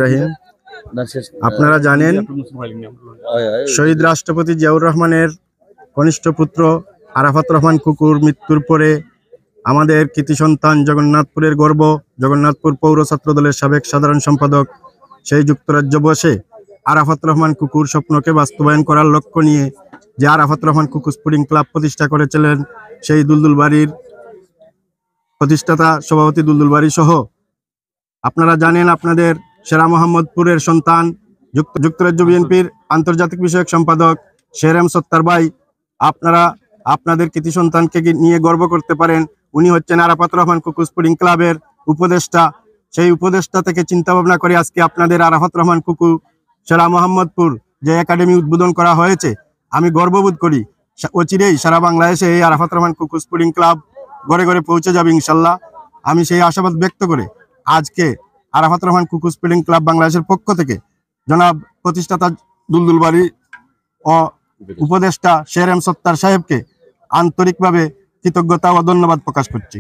রহিম, আপনারা জানেন শহীদ রাষ্ট্রপতি জিয়াউর রহমানের কনিষ্ঠ পুত্র আরাফাত রহমান কুকুর মৃত্যুর পরে আমাদের কৃতি সন্তান, জগন্নাথপুরের গর্ব, জগন্নাথপুর পৌর ছাত্র দলের সাবেক সাধারণ সম্পাদক সেই যুক্তরাজ্য বসে আরাফাত রহমান কুকুর স্বপ্নকে বাস্তবায়ন করার লক্ষ্য নিয়ে যে আরাফাত রহমান কুকুর স্পোর্টিং ক্লাব প্রতিষ্ঠা করেছিলেন, সেই দুলদুল বাড়ির প্রতিষ্ঠাতা সভাপতি দুলদুল বাড়ি সহ আপনারা জানেন আপনাদের সেরা মোহাম্মদপুরের সন্তান, যুক্তরাজ্য বিএনপির আন্তর্জাতিক বিষয়ক সম্পাদক শেরেম সত্তার ভাই, আপনারা আপনাদের কৃতি সন্তানকে নিয়ে গর্ব করতে পারেন। উনি হচ্ছেন আরাফাত রহমান কুকুর স্পোর্টিং ক্লাবের উপদেষ্টা। সেই উপদেষ্টা থেকে চিন্তা ভাবনা করে আজকে আপনাদের আরাফাত রহমান কুকুর সেরা মোহাম্মদপুর যে একাডেমি উদ্বোধন করা হয়েছে, আমি গর্ববোধ করি। অচিরেই সারা বাংলাদেশে এই আরাফাত রহমান কুকুর স্পোর্টিং ক্লাব ঘরে ঘরে পৌঁছে যাবে ইনশাল্লাহ। আমি সেই আশাবাদ ব্যক্ত করে আজকে আরাফাত রহমান কুকুর স্পোর্টিং ক্লাব বাংলাদেশের পক্ষ থেকে জনাব প্রতিষ্ঠাতা দুলদুল বাড়ি ও উপদেষ্টা শেরেম সত্তার সাহেবকে আন্তরিকভাবে কৃতজ্ঞতা ও ধন্যবাদ প্রকাশ করছি।